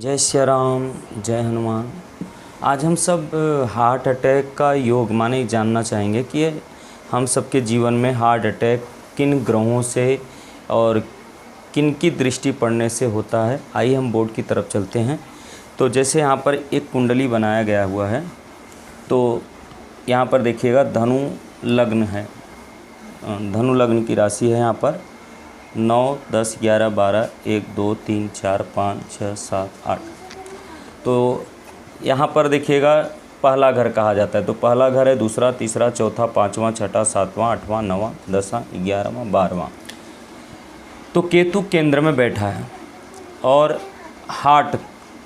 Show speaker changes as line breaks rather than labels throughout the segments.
जय श्री राम, जय हनुमान। आज हम सब हार्ट अटैक का योग माने जानना चाहेंगे कि हम सबके जीवन में हार्ट अटैक किन ग्रहों से और किन की दृष्टि पड़ने से होता है। आइए हम बोर्ड की तरफ चलते हैं। तो जैसे यहाँ पर एक कुंडली बनाया गया हुआ है, तो यहाँ पर देखिएगा धनु लग्न है। धनु लग्न की राशि है यहाँ पर 9, 10, 11, 12, 1, 2, 3, 4, 5, 6, 7, 8। तो यहाँ पर देखिएगा पहला घर कहा जाता है। तो पहला घर है, दूसरा, तीसरा, चौथा, पाँचवा, छठा, सातवां, आठवां, नौवां, 10वां, 11वां, 12वां। तो केतु केंद्र में बैठा है। और हार्ट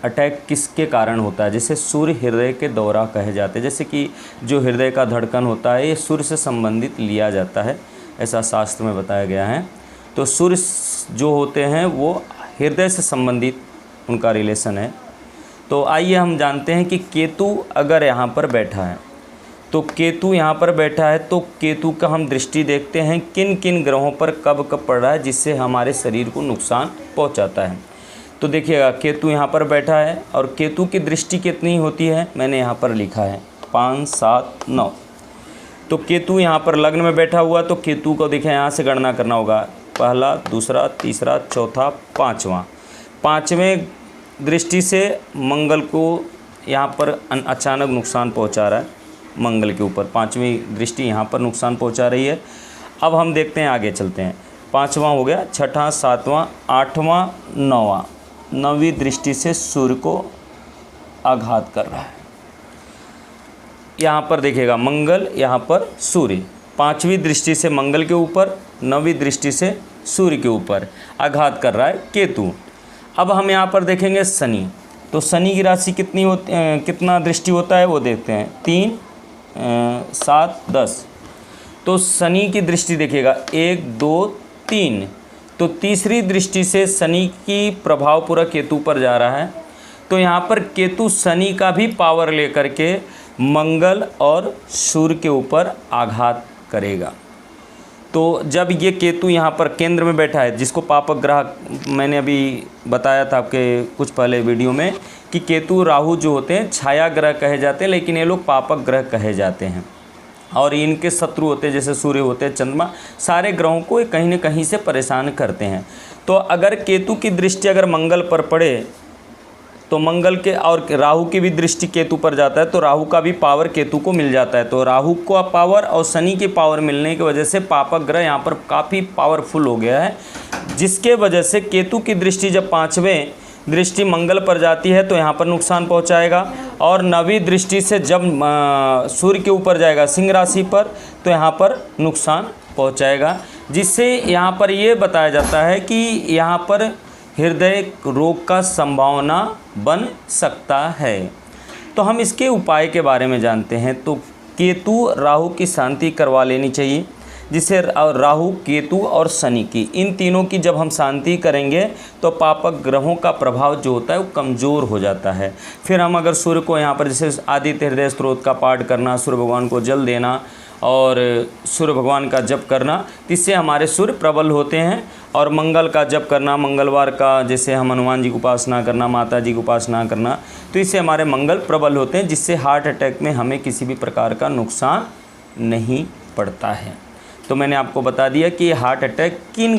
अटैक किसके कारण होता है? जैसे सूर्य हृदय के दौरा कहे जाते हैं। जैसे कि जो हृदय का धड़कन होता है ये सूर्य से संबंधित लिया जाता है, ऐसा शास्त्र में बताया गया है। तो सूर्य जो होते हैं वो हृदय से संबंधित उनका रिलेशन है। तो आइए हम जानते हैं कि केतु अगर यहाँ पर बैठा है, तो केतु यहाँ पर बैठा है तो केतु का हम दृष्टि देखते हैं किन किन ग्रहों पर कब कब पड़ रहा है जिससे हमारे शरीर को नुकसान पहुँचाता है। तो देखिएगा केतु यहाँ पर बैठा है और केतु की दृष्टि कितनी होती है मैंने यहाँ पर लिखा है 5, 7, 9। तो केतु यहाँ पर लग्न में बैठा हुआ, तो केतु को देखिए यहाँ से गणना करना होगा। पहला, दूसरा, तीसरा, चौथा, पाँचवां। पाँचवें दृष्टि से मंगल को यहाँ पर अचानक नुकसान पहुँचा रहा है। मंगल के ऊपर पाँचवीं दृष्टि यहाँ पर नुकसान पहुँचा रही है। अब हम देखते हैं, आगे चलते हैं। पाँचवां हो गया, छठा, सातवां, आठवां, नौवां। 9वीं दृष्टि से सूर्य को आघात कर रहा है। यहाँ पर देखिएगा मंगल, यहाँ पर सूर्य। 5वीं दृष्टि से मंगल के ऊपर, 9वीं दृष्टि से सूर्य के ऊपर आघात कर रहा है केतु। अब हम यहाँ पर देखेंगे शनि। तो शनि की राशि कितना दृष्टि होता है वो देखते हैं। 3, 7, 10। तो शनि की दृष्टि देखिएगा 1, 2, 3। तो तीसरी दृष्टि से शनि की प्रभाव पूरा केतु पर जा रहा है। तो यहाँ पर केतु शनि का भी पावर लेकर के मंगल और सूर्य के ऊपर आघात करेगा। तो जब ये केतु यहाँ पर केंद्र में बैठा है, जिसको पापक ग्रह मैंने अभी बताया था आपके कुछ पहले वीडियो में कि केतु राहु जो होते हैं छाया ग्रह कहे जाते हैं, लेकिन ये लोग पापक ग्रह कहे जाते हैं। और इनके शत्रु होते हैं, जैसे सूर्य होते हैं, चंद्रमा, सारे ग्रहों को कहीं न कहीं से परेशान करते हैं। तो अगर केतु की दृष्टि अगर मंगल पर पड़े तो मंगल के और राहु की भी दृष्टि केतु पर जाता है, तो राहु का भी पावर केतु को मिल जाता है। तो राहु को पावर और शनि की पावर मिलने की वजह से पापक ग्रह यहाँ पर काफ़ी पावरफुल हो गया है, जिसके वजह से केतु की दृष्टि जब 5वें दृष्टि मंगल पर जाती है तो यहाँ पर नुकसान पहुँचाएगा। और 9वीं दृष्टि से जब सूर्य के ऊपर जाएगा सिंह राशि पर, तो यहाँ पर नुकसान पहुँचाएगा। जिससे यहाँ पर ये बताया जाता है कि यहाँ पर हृदय रोग का संभावना बन सकता है। तो हम इसके उपाय के बारे में जानते हैं। तो केतु राहु की शांति करवा लेनी चाहिए, जिसे राहु, केतु और शनि की, इन तीनों की जब हम शांति करेंगे तो पापक ग्रहों का प्रभाव जो होता है वो कमज़ोर हो जाता है। फिर हम अगर सूर्य को यहाँ पर जैसे आदित्य हृदय स्तोत्र का पाठ करना, सूर्य भगवान को जल देना और सूर्य भगवान का जप करना, इससे हमारे सूर्य प्रबल होते हैं। और मंगल का जप करना, मंगलवार का जैसे हम हनुमान जी की उपासना करना, माता जी की उपासना करना, तो इससे हमारे मंगल प्रबल होते हैं, जिससे हार्ट अटैक में हमें किसी भी प्रकार का नुकसान नहीं पड़ता है। तो मैंने आपको बता दिया कि हार्ट अटैक किन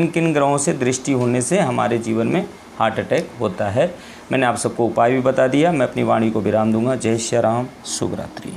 किन ग्रहों से दृष्टि होने से हमारे जीवन में हार्ट अटैक होता है। मैंने आप सबको उपाय भी बता दिया। मैं अपनी वाणी को विराम दूंगा। जय श्री राम, शुभ रात्रि।